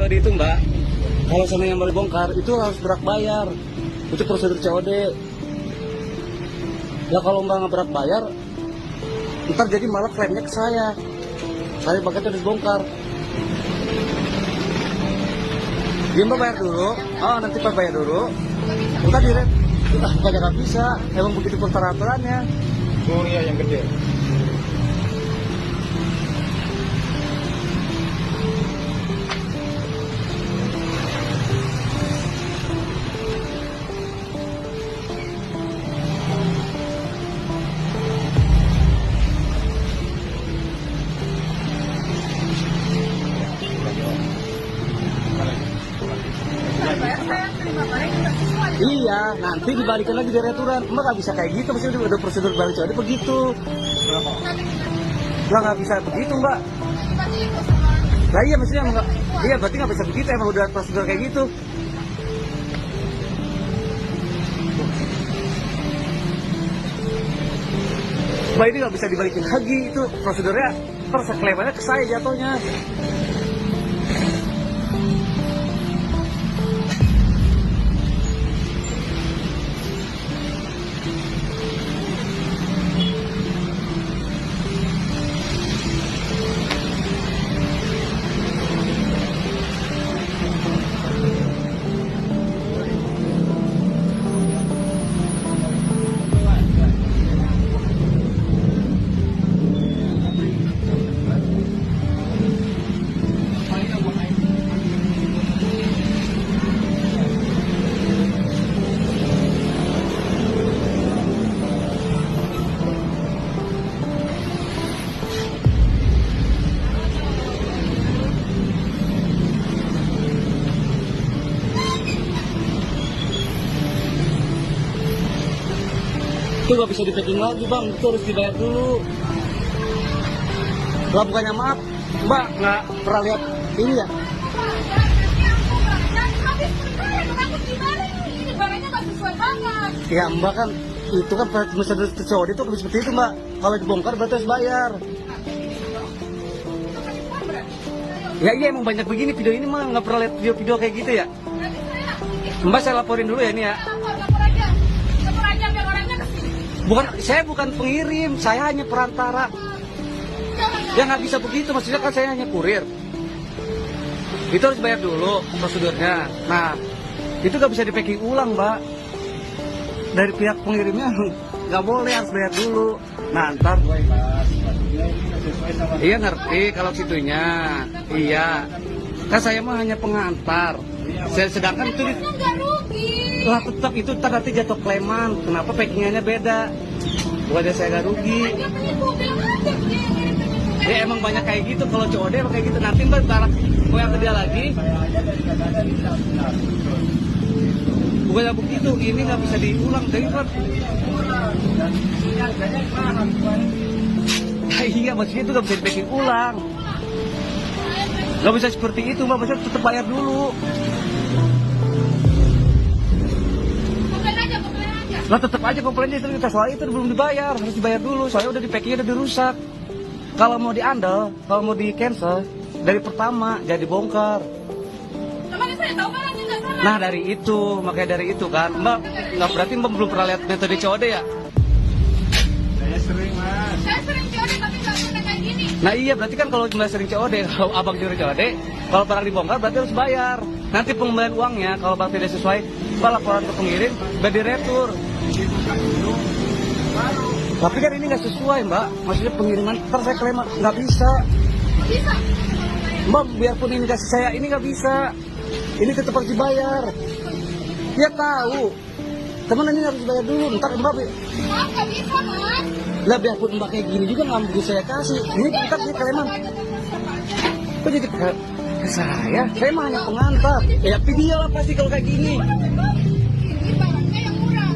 COD itu Mbak, kalau sana yang mau dibongkar itu harus berak bayar. Itu prosedur COD. Ya kalau Mbak nggak berak bayar, ntar jadi malah klaimnya ke saya. Saya paketnya harus bongkar. Dia Mbak bayar dulu. Oh nanti Mbak bayar dulu. Ntar direct. Bukannya nggak bisa. Emang begitu peraturannya. Oh iya yang gede. Iya, nanti dibalikin lagi dari aturan. Mbak nggak bisa kayak gitu, maksudnya udah prosedur balik COD begitu. Lah nggak bisa begitu Mbak. Lah iya maksudnya nggak, iya berarti nggak bisa begitu, emang udah prosedur kayak gitu. Mbak ini nggak bisa dibalikin lagi, itu prosedurnya perseklemannya ke saya jatuhnya. Itu nggak bisa di-packing lagi Bang, itu harus dibayar dulu. Lah bukannya maaf, Mbak nggak pernah lihat ini ya? Ya Mbak kan, itu kan prosedur COD itu seperti itu Mbak. Kalau dibongkar berarti harus bayar. Ya iya emang banyak begini video ini mah, nggak pernah lihat video-video kayak gitu ya? Mbak saya laporin dulu ya ini ya. Bukan, saya bukan pengirim, saya hanya perantara. Ya nggak bisa begitu, maksudnya kan saya hanya kurir. Itu harus bayar dulu prosedurnya. Nah, itu nggak bisa di-packing ulang, Mbak. Dari pihak pengirimnya nggak boleh, harus bayar dulu. Nah, ntar. Iya ngerti kalau situnya. Iya. Kan saya mah hanya pengantar. Sedangkan itu lah tetap itu nanti jatuh klaiman. Kenapa packingannya beda? Bukannya saya nggak rugi. Ya emang banyak kayak gitu. Kalau COD emang kayak gitu. Nanti Mbak barang mau yang kerja lagi. Bukannya begitu. Ini nggak bisa diulang. Jadi kan. Iya maksudnya itu nggak bisa di-packing ulang. Nggak bisa seperti itu Mbak. Maksudnya tetap bayar dulu. Lah tetap aja komplainnya itu kita soal itu belum dibayar, harus dibayar dulu. Soalnya udah di-packingnya udah dirusak. Kalau mau diandal, kalau mau di cancel dari pertama jadi bongkar. Nah dari itu, makanya dari itu kan Mbak, nggak berarti Mbak belum pernah lihat metode COD ya? Saya sering Mas. Saya sering COD tapi nggak pernah kayak gini. Nah iya berarti kan kalau Mbak sering COD, kalau abang curi COD, kalau barang dibongkar berarti harus bayar. Nanti pengembalian uangnya kalau barang tidak sesuai, Mbak laporan ke pengirim, Mbak diretur. Tapi kan ini nggak sesuai Mbak, maksudnya pengiriman, ntar saya klaim nggak bisa. Bisa. Mbak biarpun ini kasih saya, ini nggak bisa. Ini tetap harus dibayar. Dia tahu. Teman ini harus bayar dulu, ntar Mbak. Nggak bisa Mas. Lah biarpun Mbak kayak gini juga nggak bisa saya kasih. Ini ntar dia klaiman. Kok jadi ke saya? Saya mah hanya pengantar. Ya video lah pasti kalau kayak gini. Ini barangnya yang murah.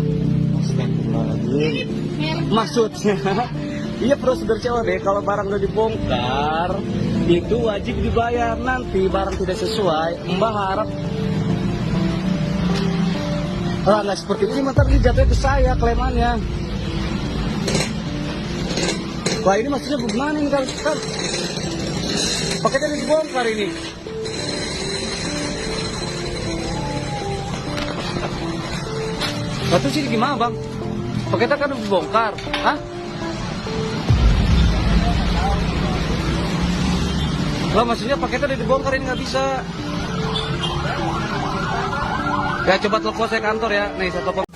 Astagfirullahaladzim. Maksudnya, iya prosedur COD kalau barang udah dibongkar itu wajib dibayar. Nanti barang tidak sesuai, Mbak harap nggak seperti ini, ntar ini jatuhnya ke saya klaimannya. Wah ini maksudnya bagaimana ini kan paketnya dibongkar ini. Lalu sih gimana bang? Paketnya kan udah dibongkar. Hah? Lah maksudnya paketnya udah dibongkar, ini nggak bisa. Ya coba telepon saya kantor ya. Nih saya telepon.